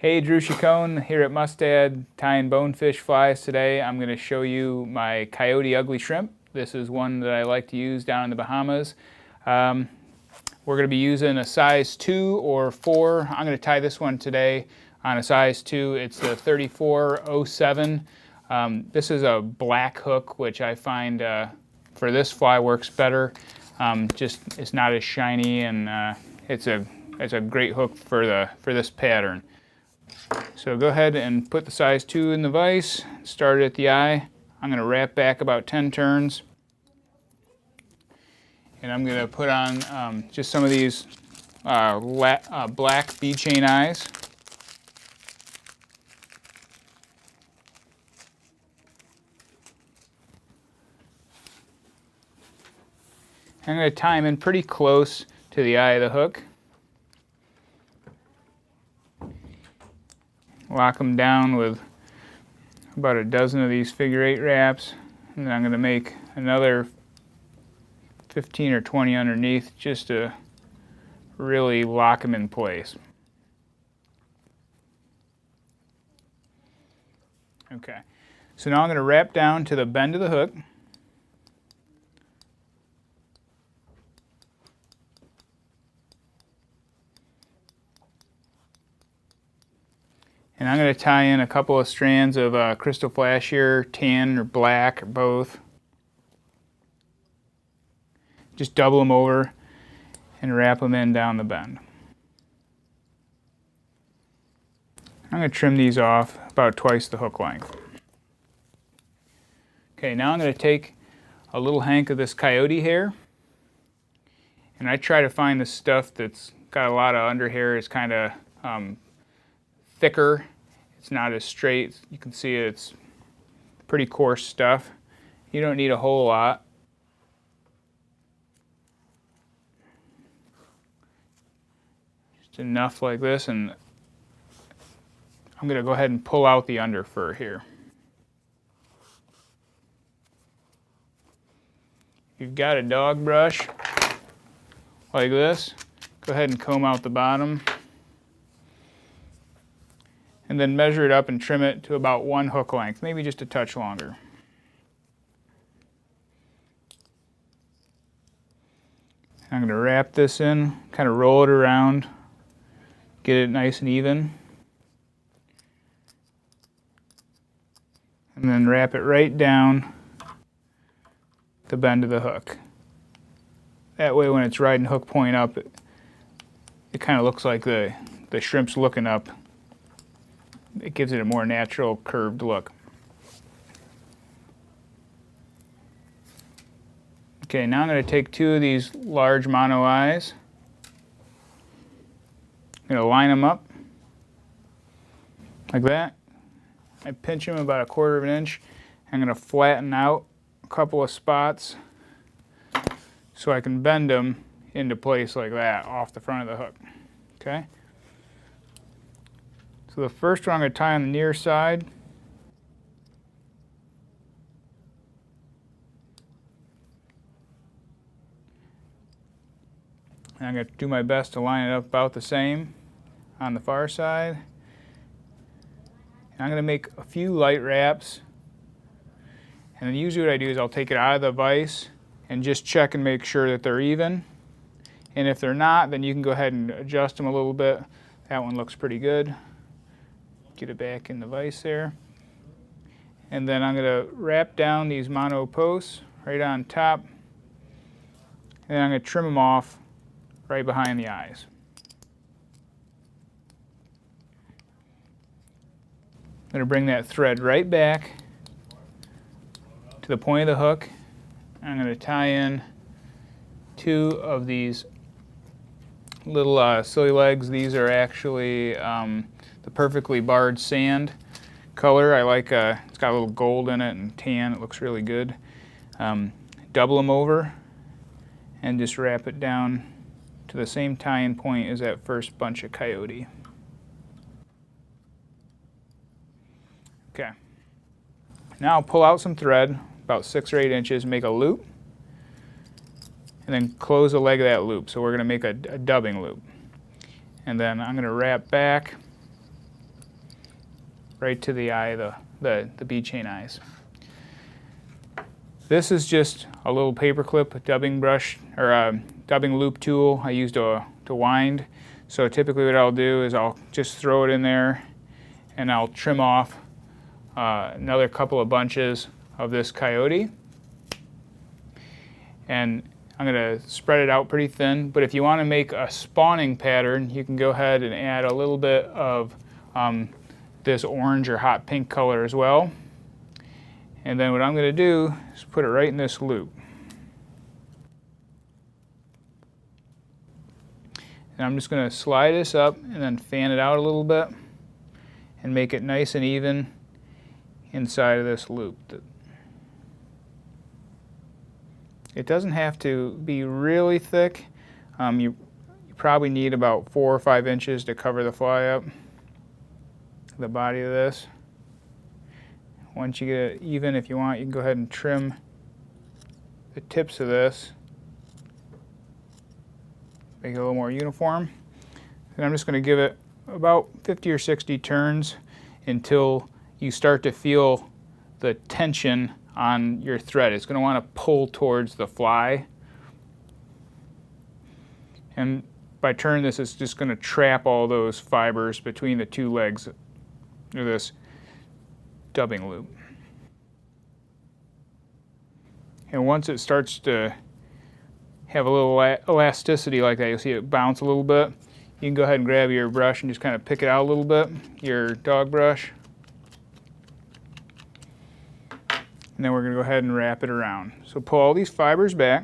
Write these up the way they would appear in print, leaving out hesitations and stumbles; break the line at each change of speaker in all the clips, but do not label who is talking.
Hey, Drew Chicone here at Mustad tying bonefish flies today. I'm going to show you my Coyote Ugly shrimp. This is one that I like to use down in the Bahamas. We're going to be using a size 2 or 4. I'm going to tie this one today on a size 2. It's the 3407. This is a black hook, which I find for this fly works better. Just it's not as shiny, and it's a great hook for this pattern. So go ahead and put the size 2 in the vise, start it at the eye. I'm going to wrap back about 10 turns. And I'm going to put on just some of these black bead chain eyes. I'm going to tie them in pretty close to the eye of the hook. Lock them down with about a dozen of these figure-8 wraps, and then I'm going to make another 15 or 20 underneath just to really lock them in place. Okay, so now I'm going to wrap down to the bend of the hook. And I'm going to tie in a couple of strands of crystal flash here, tan or black or both. Just double them over and wrap them in down the bend. I'm going to trim these off about twice the hook length. Okay, now I'm going to take a little hank of this coyote hair, and I try to find the stuff that's got a lot of underhair. It's kind of thicker. It's not as straight. You can see it's pretty coarse stuff. You don't need a whole lot. Just enough like this, and I'm going to go ahead and pull out the under fur here. If you've got a dog brush like this, go ahead and comb out the bottom. And then measure it up and trim it to about 1 hook length, maybe just a touch longer. I'm going to wrap this in, kind of roll it around, get it nice and even. And then wrap it right down the bend of the hook. That way when it's riding hook point up, it kind of looks like the shrimp's looking up. It gives it a more natural curved look. Okay, now I'm going to take 2 of these large mono eyes. I'm going to line them up like that. I pinch them about 1/4 of an inch. I'm going to flatten out a couple of spots so I can bend them into place like that off the front of the hook. Okay? So the first one I'm going to tie on the near side. And I'm going to do my best to line it up about the same on the far side. And I'm going to make a few light wraps. And then usually what I do is I'll take it out of the vise and just check and make sure that they're even. And if they're not, then you can go ahead and adjust them a little bit. That one looks pretty good. Get it back in the vise there. And then I'm going to wrap down these mono posts right on top. And then I'm going to trim them off right behind the eyes. I'm going to bring that thread right back to the point of the hook. I'm going to tie in 2 of these little silly legs. These are actually the perfectly barred sand color. I like it's got a little gold in it and tan. It looks really good. Double them over and just wrap it down to the same tie-in point as that first bunch of coyote. Okay. Now I'll pull out some thread, about 6 or 8 inches, make a loop, and then close the leg of that loop. So we're going to make a dubbing loop. And then I'm going to wrap back right to the eye, the bead chain eyes. This is just a little paper clip, a dubbing brush, or a dubbing loop tool I use to wind. So typically what I'll do is I'll just throw it in there and I'll trim off another couple of bunches of this coyote. And I'm going to spread it out pretty thin, but if you want to make a spawning pattern, you can go ahead and add a little bit of this orange or hot pink color as well. And then what I'm going to do is put it right in this loop. And I'm just going to slide this up and then fan it out a little bit and make it nice and even inside of this loop. It doesn't have to be really thick. You probably need about 4 or 5 inches to cover the fly up, the body of this. Once you get it even, if you want, you can go ahead and trim the tips of this, make it a little more uniform. And I'm just going to give it about 50 or 60 turns until you start to feel the tension on your thread. It's going to want to pull towards the fly. And by turning this, it's just going to trap all those fibers between the two legs of this dubbing loop. And once it starts to have a little elasticity like that, you'll see it bounce a little bit. You can go ahead and grab your brush and just kind of pick it out a little bit, your dog brush. And then we're going to go ahead and wrap it around. So pull all these fibers back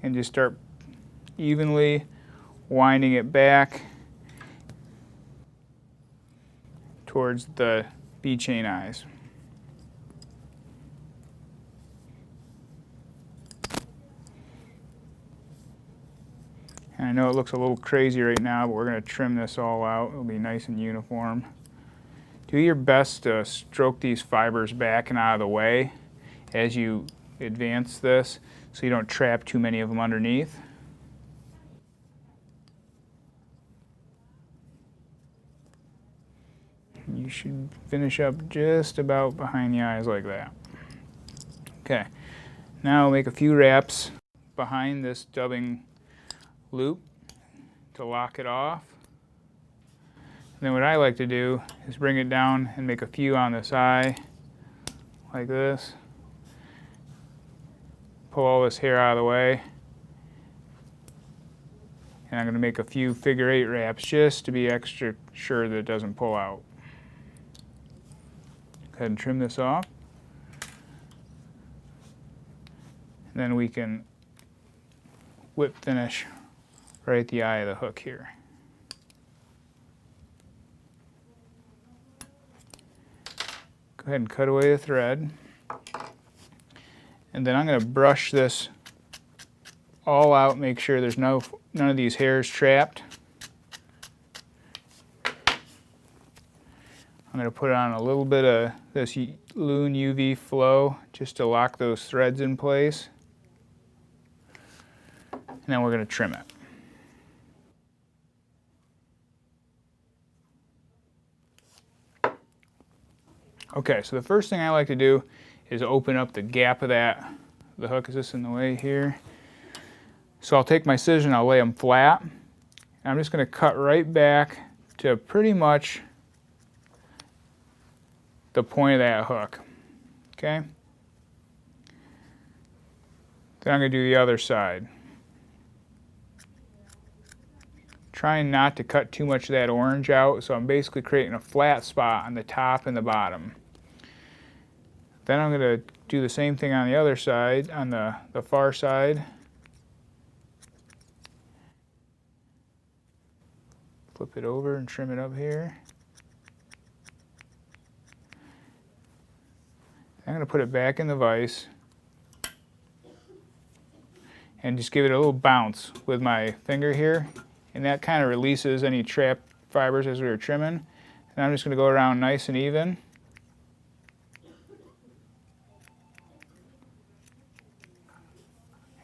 and just start evenly winding it back towards the bead chain eyes. And I know it looks a little crazy right now, but we're going to trim this all out. It'll be nice and uniform. Do your best to stroke these fibers back and out of the way as you advance this so you don't trap too many of them underneath. You should finish up just about behind the eyes like that. Okay, now make a few wraps behind this dubbing loop to lock it off. And then what I like to do is bring it down and make a few on this eye, like this. Pull all this hair out of the way. And I'm going to make a few figure 8 wraps just to be extra sure that it doesn't pull out. Go ahead and trim this off. And then we can whip finish right at the eye of the hook here. Go ahead and cut away the thread. And then I'm going to brush this all out, make sure there's none of these hairs trapped. I'm going to put on a little bit of this Loon UV Flow just to lock those threads in place. And then we're going to trim it. Okay, so the first thing I like to do is open up the gap of the hook. Is this in the way here? So I'll take my scissors and I'll lay them flat. And I'm just going to cut right back to pretty much the point of that hook. Okay? Then I'm going to do the other side. Trying not to cut too much of that orange out, so I'm basically creating a flat spot on the top and the bottom. Then I'm going to do the same thing on the other side, on the far side. Flip it over and trim it up here. I'm going to put it back in the vise and just give it a little bounce with my finger here. And that kind of releases any trapped fibers as we were trimming. And I'm just going to go around nice and even.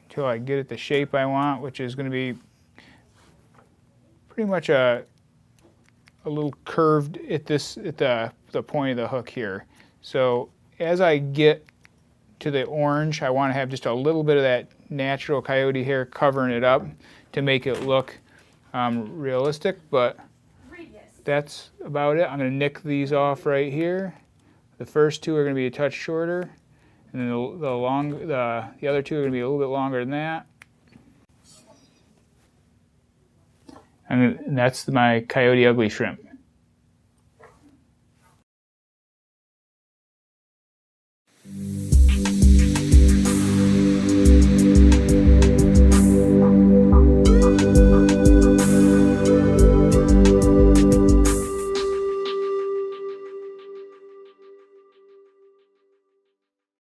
Until I get it the shape I want, which is going to be pretty much a a little curved at the point of the hook here. So as I get to the orange, I want to have just a little bit of that natural coyote hair covering it up to make it look realistic, but that's about it. I'm going to nick these off right here. The first two are going to be a touch shorter, and then the other two are going to be a little bit longer than that. And that's my Coyote Ugly shrimp.